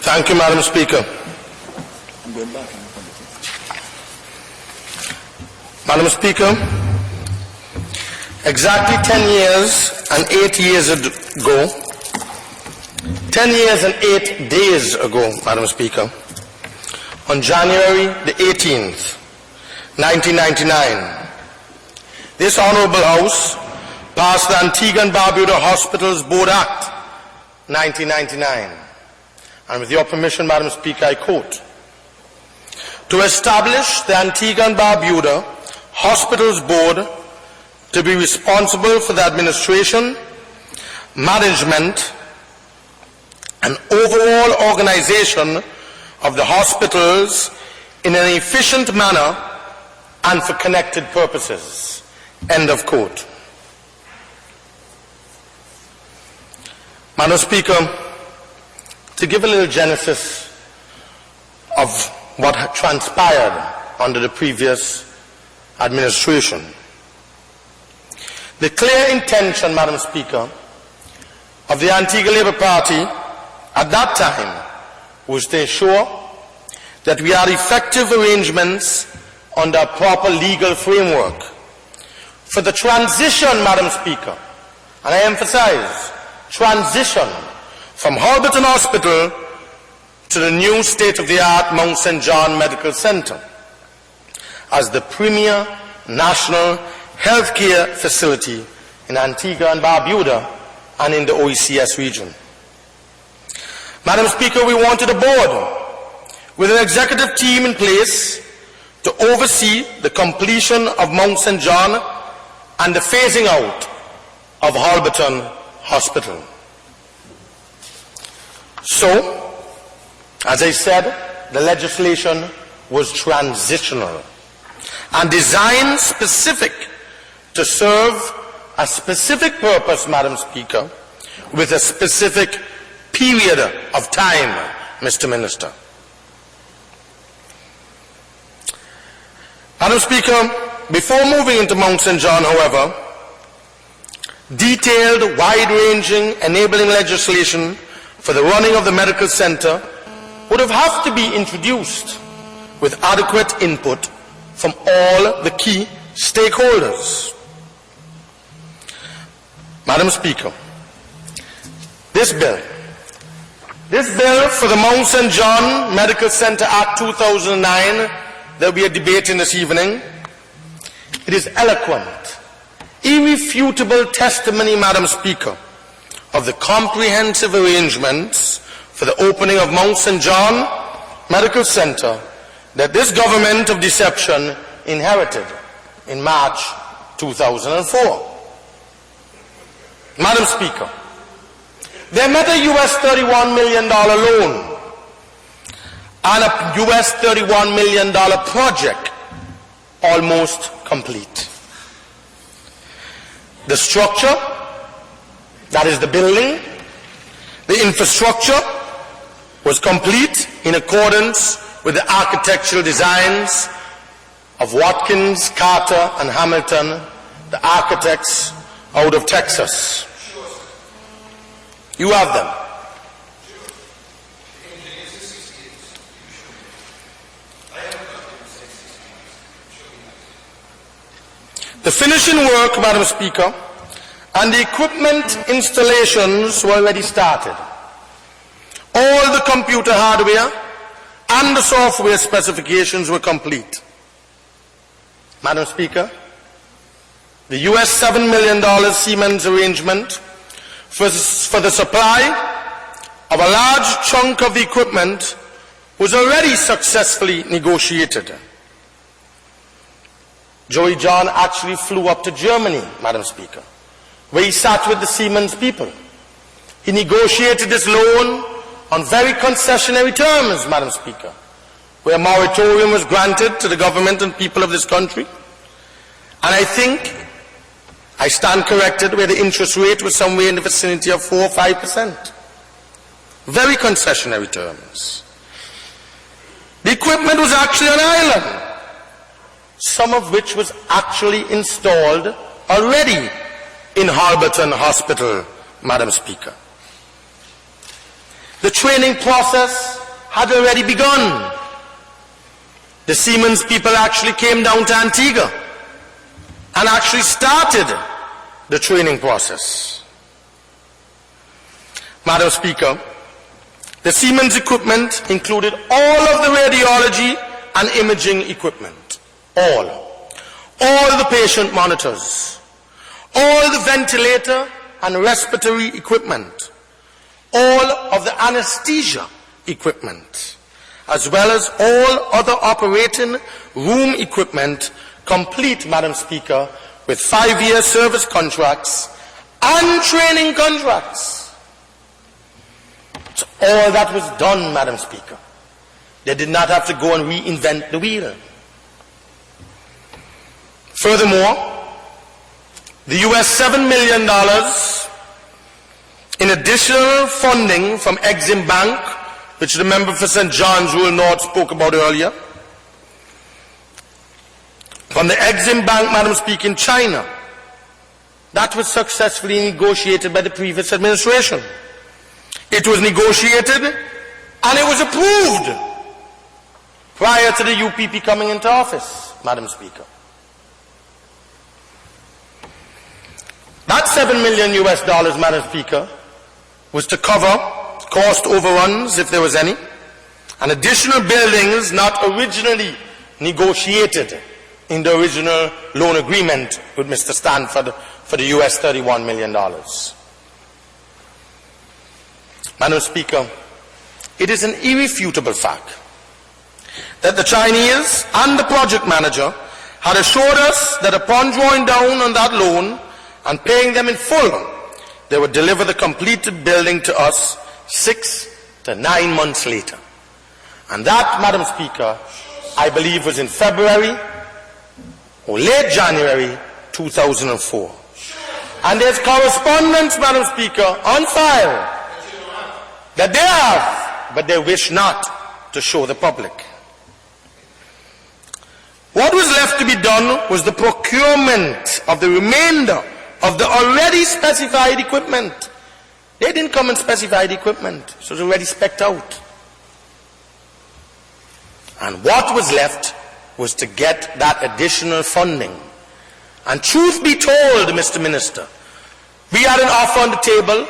Thank you, Madam Speaker. Madam Speaker, exactly 10 years and 8 years ago, 10 years and 8 days ago, Madam Speaker, on January the 18th, 1999, this Honorable House passed the Antigua and Barbuda Hospitals Board Act 1999. And with your permission, Madam Speaker, I quote, "To establish the Antigua and Barbuda Hospitals Board to be responsible for the administration, management, and overall organization of the hospitals in an efficient manner and for connected purposes." End of quote. Madam Speaker, to give a little genesis of what had transpired under the previous administration. The clear intention, Madam Speaker, of the Antigua Labour Party at that time was to ensure that we had effective arrangements under a proper legal framework for the transition, Madam Speaker, and I emphasize, transition from Halberton Hospital to the new state-of-the-art Mount St. John Medical Center as the premier national healthcare facility in Antigua and Barbuda and in the OECS region. Madam Speaker, we wanted a board with an executive team in place to oversee the completion of Mount St. John and the phasing out of Halberton Hospital. So, as I said, the legislation was transitional and designed specific to serve a specific purpose, Madam Speaker, with a specific period of time, Mr. Minister. Madam Speaker, before moving into Mount St. John, however, detailed, wide-ranging, enabling legislation for the running of the medical center would have to be introduced with adequate input from all the key stakeholders. Madam Speaker, this bill for the Mount St. John Medical Center Act 2009 that we are debating this evening, it is eloquent, irrefutable testimony, Madam Speaker, of the comprehensive arrangements for the opening of Mount St. John Medical Center that this government of deception inherited in March 2004. Madam Speaker, they met a US $31 million loan and a US $31 million project almost complete. The structure, that is the building, the infrastructure was complete in accordance with the architectural designs of Watkins, Carter, and Hamilton, the architects out of Texas. You have them. The finishing work, Madam Speaker, and the equipment installations were already started. All the computer hardware and the software specifications were complete. Madam Speaker, the US $7 million Siemens arrangement for the supply of a large chunk of the equipment was already successfully negotiated. Joey John actually flew up to Germany, Madam Speaker, where he sat with the Siemens people. He negotiated this loan on very concessionary terms, Madam Speaker, where a moratorium was granted to the government and people of this country. And I think, I stand corrected, where the interest rate was somewhere in the vicinity of 4 or 5%. Very concessionary terms. The equipment was actually on island, some of which was actually installed already in Halberton Hospital, Madam Speaker. The training process had already begun. The Siemens people actually came down to Antigua and actually started the training process. Madam Speaker, the Siemens equipment included all of the radiology and imaging equipment. All the patient monitors, all the ventilator and respiratory equipment, all of the anesthesia equipment, as well as all other operating room equipment, complete, Madam Speaker, with 5-year service contracts and training contracts. So all that was done, Madam Speaker. They did not have to go and reinvent the wheel. Furthermore, the US $7 million in additional funding from Exim Bank, which the member for St. John's Rural North spoke about earlier, from the Exim Bank, Madam Speaker, in China, that was successfully negotiated by the previous administration. It was negotiated and it was approved prior to the UPP coming into office, Madam Speaker. That $7 million US, Madam Speaker, was to cover cost overruns, if there was any, and additional buildings not originally negotiated in the original loan agreement with Mr. Stanford for the US $31 million. Madam Speaker, it is an irrefutable fact that the Chinese and the project manager had assured us that upon drawing down on that loan and paying them in full, they would deliver the completed building to us 6 to 9 months later. And that, Madam Speaker, I believe was in February or late January 2004. And there's correspondence, Madam Speaker, on file that they have, but they wish not to show the public. What was left to be done was the procurement of the remainder of the already specified equipment. They didn't come and specify the equipment, so it was already spec'd out. And what was left was to get that additional funding. And truth be told, Mr. Minister, we had an offer on the table